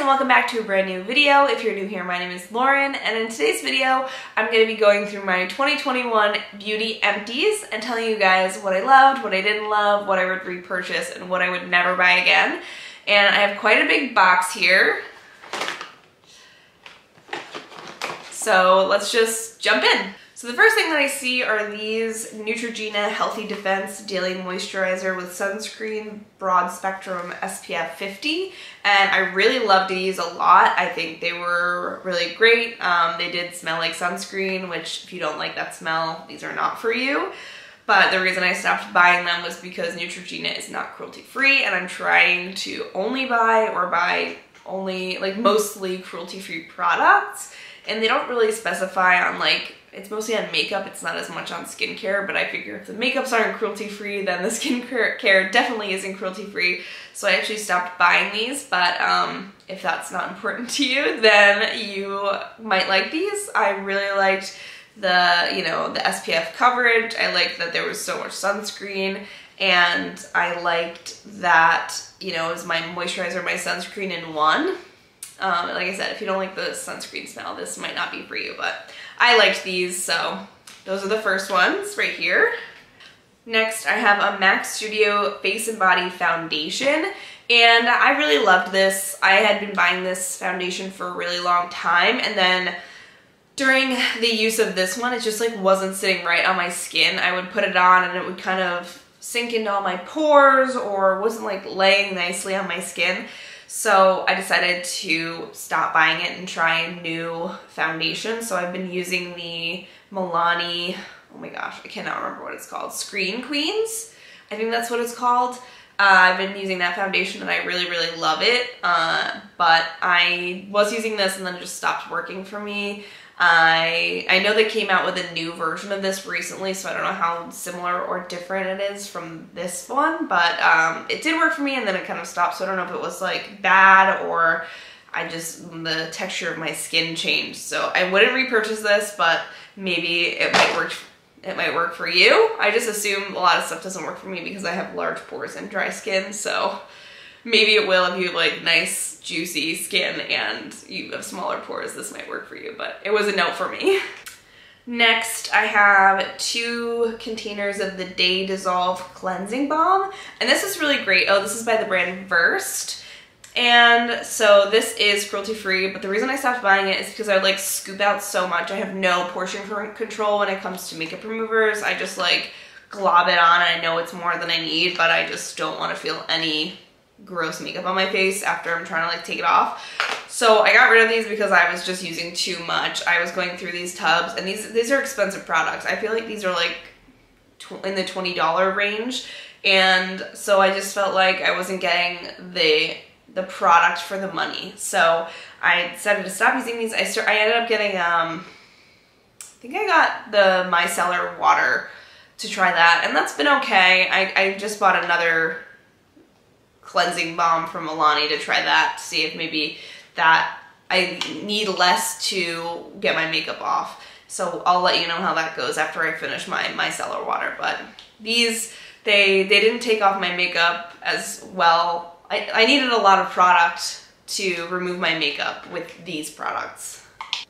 and welcome back to a brand new video. If you're new here, my name is Lauren, and in today's video, I'm going to be going through my 2021 beauty empties and telling you guys what I loved, what I didn't love, what I would repurchase, and what I would never buy again. And I have quite a big box here. So let's just jump in. So the first thing that I see are these Neutrogena Healthy Defense Daily Moisturizer with Sunscreen Broad Spectrum SPF 50. And I really loved these a lot. I think they were really great. They did smell like sunscreen, which if you don't like that smell, these are not for you. But the reason I stopped buying them was because Neutrogena is not cruelty-free, and I'm trying to only buy only like mostly cruelty-free products. And they don't really specify on like, it's mostly on makeup, it's not as much on skincare, but I figure if the makeups aren't cruelty-free, then the skincare definitely isn't cruelty-free. So I actually stopped buying these, but if that's not important to you, then you might like these. I really liked the, the SPF coverage. I liked that there was so much sunscreen, and I liked that, it was my moisturizer, my sunscreen in one. Like I said, if you don't like the sunscreen smell, this might not be for you, but I liked these, so those are the first ones right here. Next, I have a MAC Studio Face and Body Foundation, and I really loved this. I had been buying this foundation for a really long time, and then during the use of this one, it just like wasn't sitting right on my skin. I would put it on and it would kind of sink into all my pores, or wasn't like laying nicely on my skin. So I decided to stop buying it and try a new foundation. So I've been using the Milani, oh my gosh, I cannot remember what it's called, Screen Queens? I think that's what it's called. I've been using that foundation and I really, really love it. But I was using this and then it just stopped working for me. I know they came out with a new version of this recently, so I don't know how similar or different it is from this one, but it did work for me and then it kind of stopped, so I don't know if it was like bad or the texture of my skin changed. So I wouldn't repurchase this, but maybe it might work for you. I just assume a lot of stuff doesn't work for me because I have large pores and dry skin, so maybe it will if you have like nice juicy skin and you have smaller pores. This might work for you, but it was a no for me. Next, I have 2 containers of the Day Dissolve Cleansing Balm, and this is really great. Oh, this is by the brand Versed. And so this is cruelty-free, but the reason I stopped buying it is because I would like scoop out so much. I have no portion control when it comes to makeup removers. I just like glob it on and I know it's more than I need, but I just don't want to feel any gross makeup on my face after I'm trying to like take it off. So I got rid of these because I was just using too much. I was going through these tubs, and these are expensive products. I feel like these are like in the $20 range, and so I just felt like I wasn't getting the product for the money. So I decided to stop using these. I ended up getting I think I got the micellar water to try that, and that's been okay. I just bought another cleansing balm from Milani to try that, to see if maybe that I need less to get my makeup off. So I'll let you know how that goes after I finish my micellar water. But these, they didn't take off my makeup as well. I needed a lot of product to remove my makeup with these products.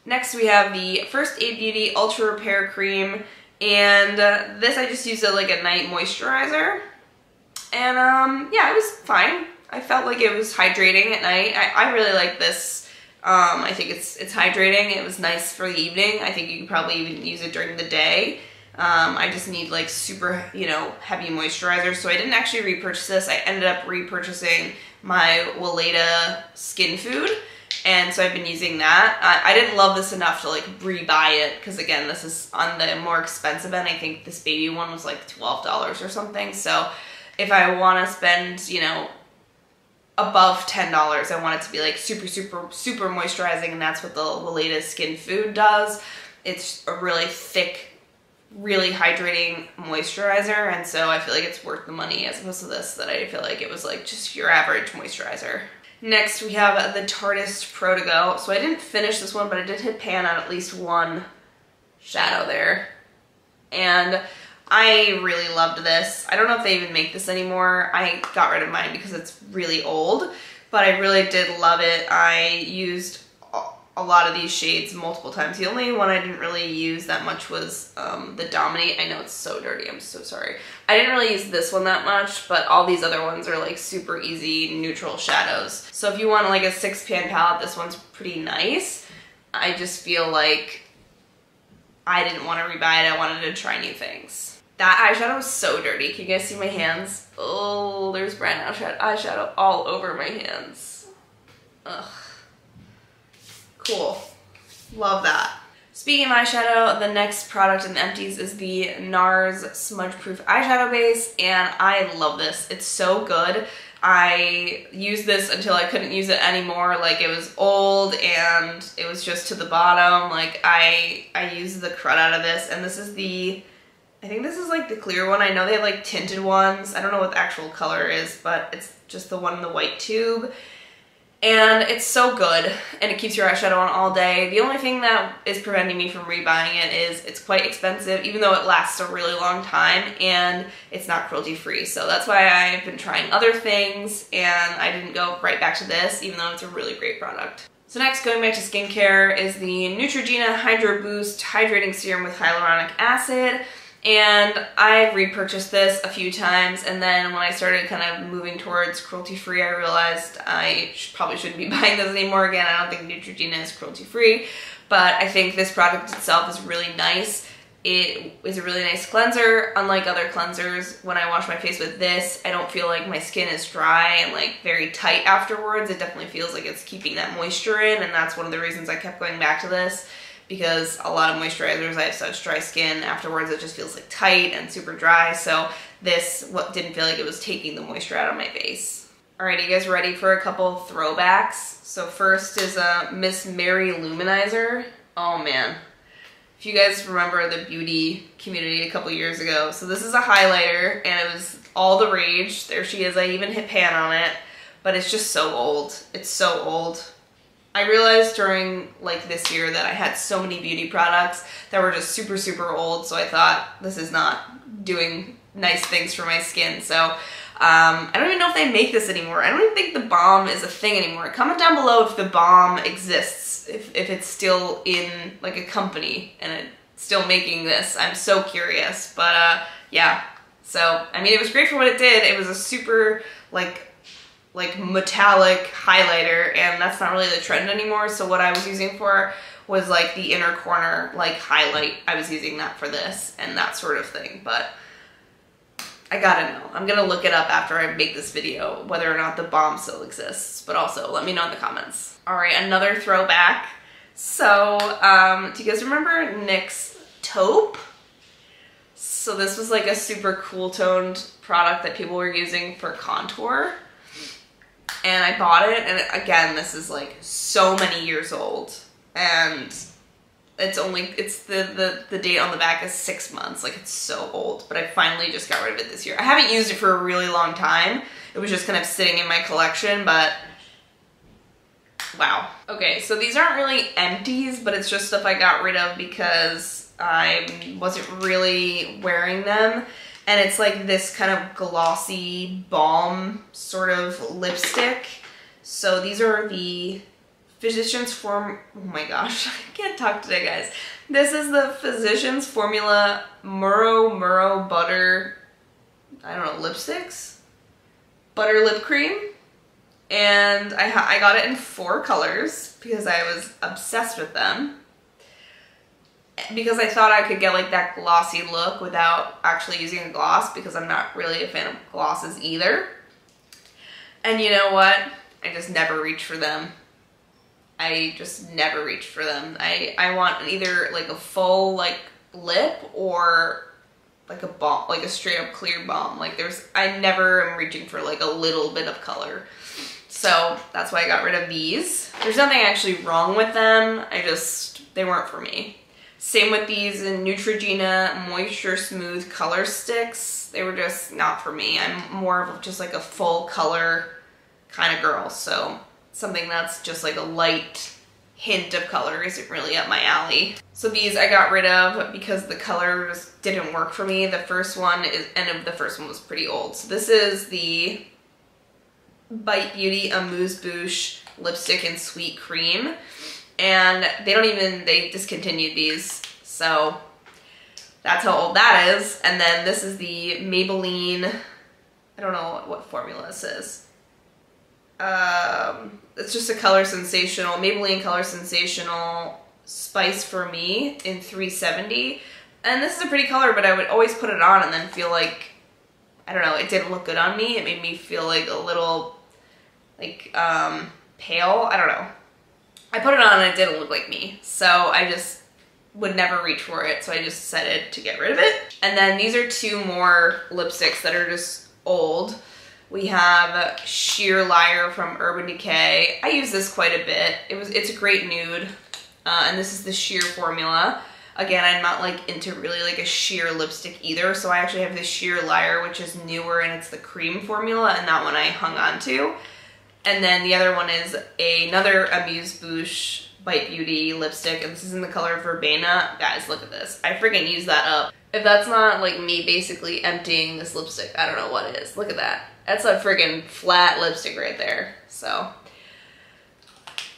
Next we have the First Aid Beauty Ultra Repair Cream, and this I just used it like a night moisturizer. And yeah, it was fine. I felt like it was hydrating at night. I really like this. I think it's hydrating. It was nice for the evening. I think you could probably even use it during the day. I just need like super, heavy moisturizer. So I didn't actually repurchase this. I ended up repurchasing my Weleda Skin Food. And so I've been using that. I didn't love this enough to like re-buy it because again, this is on the more expensive end. I think this baby one was like $12 or something. So if I want to spend, above $10, I want it to be like super, super, super moisturizing, and that's what the Weleda Skin Food does. It's a really thick, really hydrating moisturizer, and so I feel like it's worth the money as opposed to this that I feel like it was like just your average moisturizer. Next, we have the Tarteist Pro To Go. So I didn't finish this one, but I did hit pan on at least one shadow there. And I really loved this. I don't know if they even make this anymore. I got rid of mine because it's really old. but I really did love it. I used a lot of these shades multiple times. The only one I didn't really use that much was the Dominate. I know it's so dirty, I'm so sorry. I didn't really use this one that much, but all these other ones are like super easy neutral shadows. So if you want like a 6-pan palette, this one's pretty nice. I just feel like I didn't want to rebuy it. I wanted to try new things. That eyeshadow is so dirty. Can you guys see my hands? Oh, there's brown eyeshadow all over my hands. Ugh. Cool. Love that. Speaking of eyeshadow, the next product in the Empties is the Nars Smudge Proof Eyeshadow Base, and I love this. It's so good. I used this until I couldn't use it anymore. Like, it was old and it was just to the bottom. Like, I used the crud out of this, and this is the, I think this is like the clear one. I know they have like tinted ones. I don't know what the actual color is, but it's just the one in the white tube. And it's so good, and it keeps your eyeshadow on all day. The only thing that is preventing me from rebuying it is it's quite expensive, even though it lasts a really long time, and it's not cruelty-free. So that's why I've been trying other things, and I didn't go right back to this, even though it's a really great product. So next, going back to skincare, is the Neutrogena Hydro Boost Hydrating Serum with Hyaluronic Acid. And I repurchased this a few times, and then when I started kind of moving towards cruelty-free, I realized I probably shouldn't be buying this anymore. Again, I don't think Neutrogena is cruelty-free, but I think this product itself is really nice. It is a really nice cleanser. Unlike other cleansers, when I wash my face with this, I don't feel like my skin is dry and like very tight afterwards. It definitely feels like it's keeping that moisture in, and that's one of the reasons I kept going back to this. Because a lot of moisturizers, I have such dry skin afterwards, it just feels like tight and super dry. So this didn't feel like it was taking the moisture out of my face. Alright, you guys ready for a couple throwbacks? So first is a Miss Mary Luminizer. Oh man. If you guys remember the beauty community a couple years ago. So this is a highlighter, and it was all the rage. There she is, I even hit pan on it. But it's just so old. It's so old. I realized during like this year that I had so many beauty products that were just super, super old, so I thought this is not doing nice things for my skin. So I don't even know if they make this anymore. I don't even think the Balm is a thing anymore. Comment down below if the Balm exists, if it's still in like a company and it's still making this. I'm so curious, but yeah. So, I mean, it was great for what it did. It was a super like metallic highlighter, and that's not really the trend anymore. So what I was using for was like the inner corner like highlight. I was using that for this and that sort of thing, but I gotta know. I'm gonna look it up after I make this video whether or not the Balm still exists, but also let me know in the comments. Alright, another throwback. So do you guys remember Nyx Taupe? So this was like a super cool toned product that people were using for contour. And I bought it, and again, this is like so many years old, and it's the date on the back is 6 months. Like, it's so old, but I finally just got rid of it this year. I haven't used it for a really long time. It was just kind of sitting in my collection, but wow. Okay, so these aren't really empties, but it's just stuff I got rid of because I wasn't really wearing them. And it's like this kind of glossy balm sort of lipstick. So these are the Physicians oh my gosh, I can't talk today, guys. This is the Physicians Formula Muro Butter, I don't know, lipsticks? Butter lip cream. And I got it in 4 colors because I was obsessed with them. Because I thought I could get like that glossy look without actually using a gloss, because I'm not really a fan of glosses either. And you know what? I just never reach for them. I just never reach for them. I want either like a full like lip or like a balm, like a straight up clear balm. Like I never am reaching for like a little bit of color. So that's why I got rid of these. There's nothing actually wrong with them. They weren't for me. Same with these Neutrogena Moisture Smooth Color Sticks. They were just not for me. I'm more of just like a full color kind of girl. So something that's just like a light hint of color isn't really up my alley. So these I got rid of because the colors didn't work for me. The first one was pretty old. So this is the Bite Beauty Amuse Bouche lipstick in Sweet Cream. And they discontinued these, so that's how old that is. And then this is the Maybelline, I don't know what formula this is. It's just a Color Sensational, Maybelline Color Sensational Spice for Me in 370. And this is a pretty color, but I would always put it on and then feel like, I don't know, it didn't look good on me. It made me feel like a little, like, pale. I don't know. I put it on and it didn't look like me. So I just would never reach for it. So I just decided to get rid of it. And then these are two more lipsticks that are just old. We have Sheer Liar from Urban Decay. I use this quite a bit. It's a great nude. And this is the sheer formula. Again, I'm not like into really like a sheer lipstick either. So I actually have the Sheer Liar, which is newer and it's the cream formula, and that one I hung on to. And then the other one is another Amuse Bouche Bite Beauty lipstick, and this is in the color Verbena. Guys, look at this. I freaking use that up. If that's not like me basically emptying this lipstick, I don't know what is. Look at that. That's a freaking flat lipstick right there. So,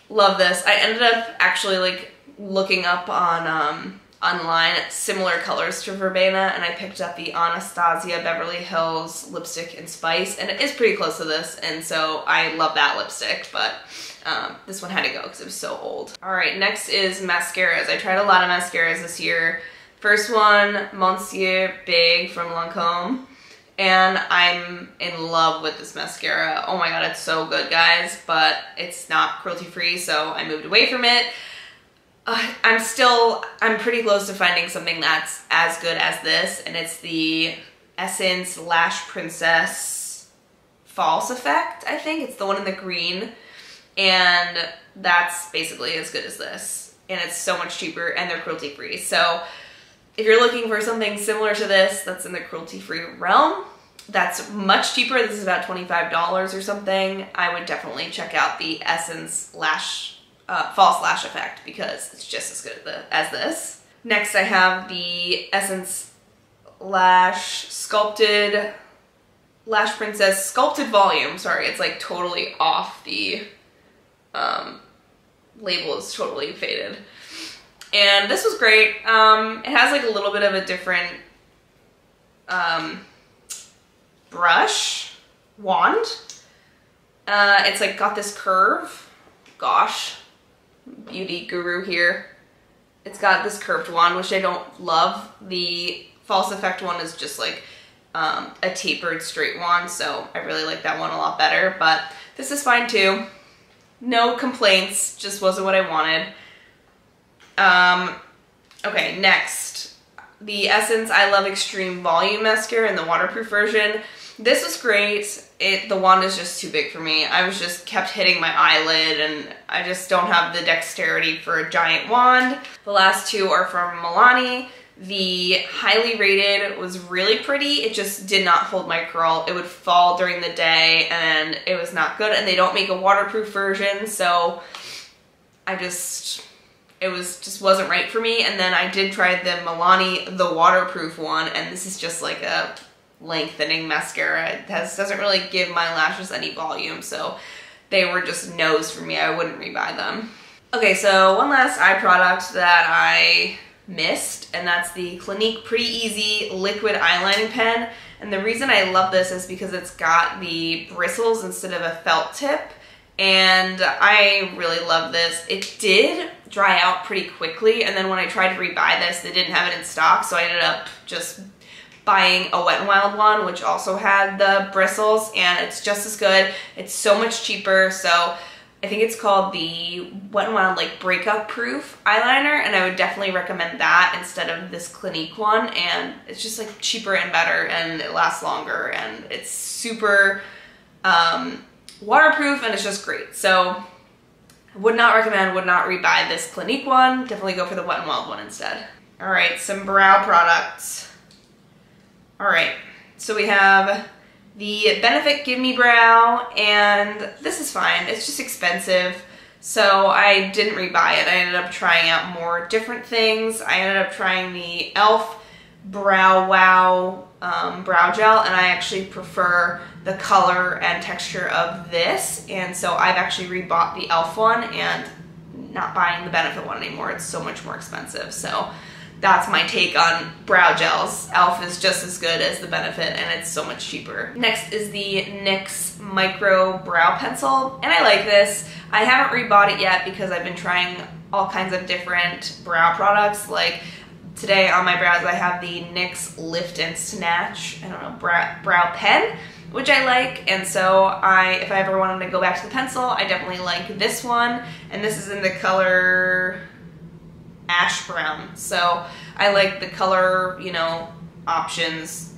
love this. I ended up actually like looking up on online similar colors to Verbena, and I picked up the Anastasia Beverly Hills lipstick in Spice, and it is pretty close to this, and so I love that lipstick, but this one had to go because it was so old. All right, next is mascaras. I tried a lot of mascaras this year. First one, Monsieur Big from Lancome, and I'm in love with this mascara. Oh my god, it's so good, guys, but it's not cruelty-free, so I moved away from it. I'm pretty close to finding something that's as good as this, and it's the Essence Lash Princess False Effect, I think. It's the one in the green, and that's basically as good as this. And it's so much cheaper, and they're cruelty-free. So if you're looking for something similar to this that's in the cruelty-free realm, that's much cheaper. This is about $25 or something. I would definitely check out the Essence False Lash Effect because it's just as good as this. Next, I have the Essence Lash Sculpted Lash Princess Sculpted Volume. Sorry, it's like totally off. The label is totally faded. And this was great. It has like a little bit of a different brush wand. It's like got this curve. Gosh, beauty guru here. It's got this curved wand, which I don't love. The False Effect one is just like a tapered straight wand, so I really like that one a lot better, but this is fine too. No complaints, just wasn't what I wanted. Okay, next, the Essence I Love Extreme Volume Mascara in the waterproof version. This was great. The wand is just too big for me. I was just kept hitting my eyelid, and I just don't have the dexterity for a giant wand. The last two are from Milani. The Highly Rated was really pretty. It just did not hold my curl. It would fall during the day, and it was not good. And they don't make a waterproof version, so it just wasn't right for me. And then I did try the Milani, the waterproof one, and this is just like a lengthening mascara. It doesn't really give my lashes any volume, so they were just no's for me. I wouldn't rebuy them. Okay, so one last eye product that I missed, and that's the Clinique Pretty Easy Liquid Eyelining Pen. And the reason I love this is because it's got the bristles instead of a felt tip, and I really love this. It did dry out pretty quickly, and then when I tried to rebuy this, they didn't have it in stock, so I ended up just buying a Wet n Wild one, which also had the bristles, and it's just as good. It's so much cheaper, so I think it's called the Wet n Wild like breakup proof eyeliner, and I would definitely recommend that instead of this Clinique one. And it's just like cheaper and better, and it lasts longer, and it's super waterproof, and it's just great. So would not recommend, would not rebuy this Clinique one. Definitely go for the Wet n Wild one instead. All right, some brow products. All right, so we have the Benefit Give Me Brow, and this is fine. It's just expensive, so I didn't rebuy it. I ended up trying out more different things. I ended up trying the e.l.f. Brow Wow brow gel, and I actually prefer the color and texture of this, and so I've actually rebought the e.l.f. one and not buying the Benefit one anymore. It's so much more expensive. So that's my take on brow gels. e.l.f. is just as good as the Benefit, and it's so much cheaper. Next is the NYX Micro Brow Pencil, and I like this. I haven't rebought it yet because I've been trying all kinds of different brow products. Like today on my brows, I have the NYX Lift and Snatch, brow pen, which I like, and so if I ever wanted to go back to the pencil, I definitely like this one, and this is in the color Ash Brown. So I like the color, options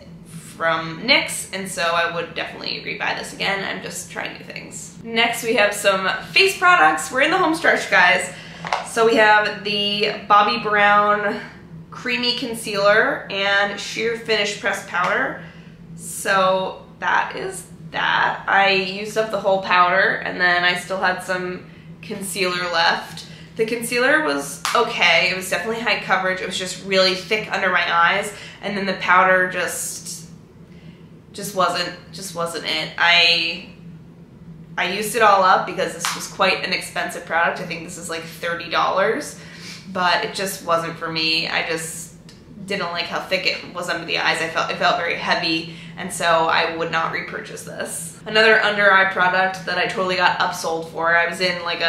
from NYX, and so I would definitely rebuy this again. I'm just trying new things. Next, we have some face products. We're in the home stretch, guys. So we have the Bobbi Brown Creamy Concealer and Sheer Finish Pressed Powder. So that is that. I used up the whole powder, and then I still had some concealer left. The concealer was okay. It was definitely high coverage. It was just really thick under my eyes, and then the powder just wasn't it. I used it all up because this was quite an expensive product. I think this is like $30, but it just wasn't for me. I just didn't like how thick it was under the eyes. It felt very heavy, and so I would not repurchase this. Another under eye product that I totally got upsold for. I was in like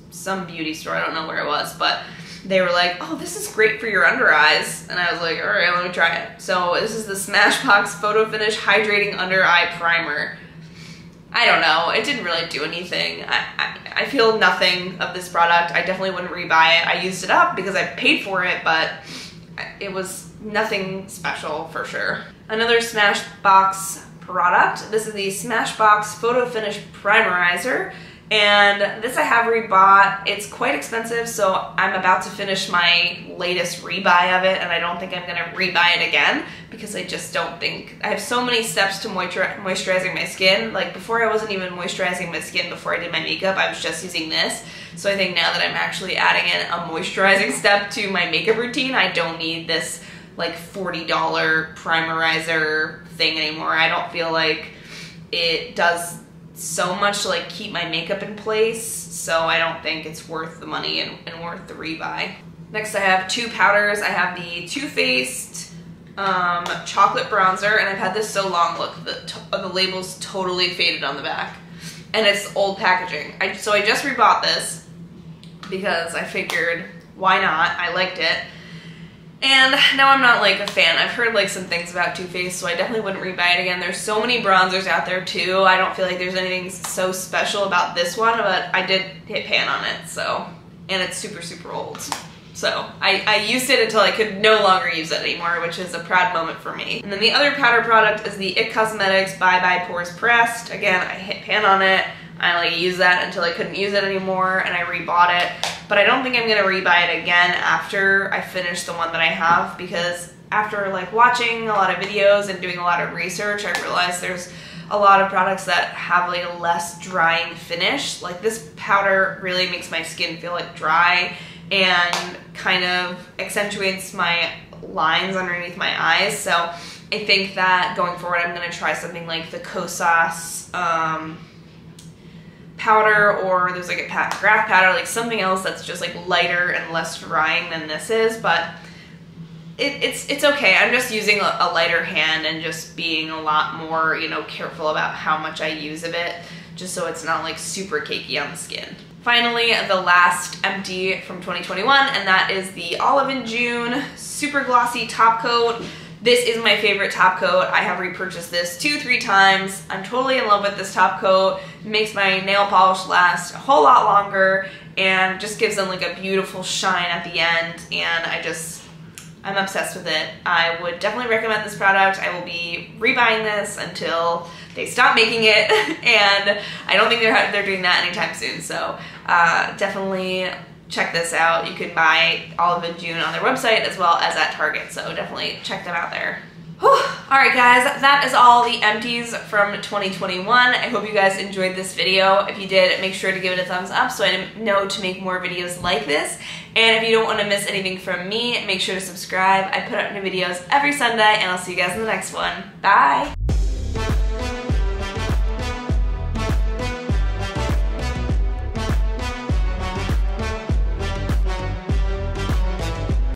some beauty store, I don't know where it was, but they were like, oh, this is great for your under eyes, and I was like, all right, let me try it. So this is the Smashbox Photo Finish Hydrating Under Eye Primer. I don't know, it didn't really do anything. I feel nothing of this product. I definitely wouldn't rebuy it. I used it up because I paid for it, but it was nothing special for sure. Another Smashbox product. This is the Smashbox Photo Finish Primerizer, and this I have rebought. It's quite expensive, so I'm about to finish my latest rebuy of it, and I don't think I'm gonna rebuy it again because I just don't think, I have so many steps to moisturizing my skin. Like before, I wasn't even moisturizing my skin before I did my makeup. I was just using this. So I think now that I'm actually adding in a moisturizing step to my makeup routine, I don't need this like $40 primerizer thing anymore. I don't feel like it does so much to like keep my makeup in place, so I don't think it's worth the money and worth the rebuy. Next, I have two powders. I have the Too Faced chocolate bronzer, and I've had this so long, look, the label's totally faded on the back, and it's old packaging. So I just rebought this because I figured, why not? I liked it. And now I'm not like a fan. I've heard like some things about Too Faced, so I definitely wouldn't rebuy it again. There's so many bronzers out there too. I don't feel like there's anything so special about this one, but I did hit pan on it, so. And it's super, super old. So I used it until I could no longer use it anymore, which is a proud moment for me. And then the other powder product is the IT Cosmetics Bye Bye Pores Pressed. Again, I hit pan on it. I like used that until I couldn't use it anymore, and I rebought it. But I don't think I'm gonna rebuy it again after I finish the one that I have, because after like watching a lot of videos and doing a lot of research, I realized there's a lot of products that have like a less drying finish. Like this powder really makes my skin feel like dry and kind of accentuates my lines underneath my eyes. So I think that going forward, I'm gonna try something like the Kosas powder, or there's like a graph powder, like something else that's just like lighter and less drying than this is. But it's okay. I'm just using a lighter hand and just being a lot more, careful about how much I use of it, just so it's not like super cakey on the skin. Finally, the last empty from 2021, and that is the Olive & June Super Glossy Top Coat. This is my favorite top coat. I have repurchased this 2-3 times. I'm totally in love with this top coat. It makes my nail polish last a whole lot longer and just gives them like a beautiful shine at the end, and I'm obsessed with it. I would definitely recommend this product. I will be rebuying this until they stop making it, and I don't think they're doing that anytime soon, so definitely check this out. You can buy Olive & June on their website as well as at Target, so definitely check them out there. Alright guys, that is all the empties from 2021. I hope you guys enjoyed this video. If you did, make sure to give it a thumbs up so I know to make more videos like this. And if you don't want to miss anything from me, make sure to subscribe. I put out new videos every Sunday, and I'll see you guys in the next one. Bye!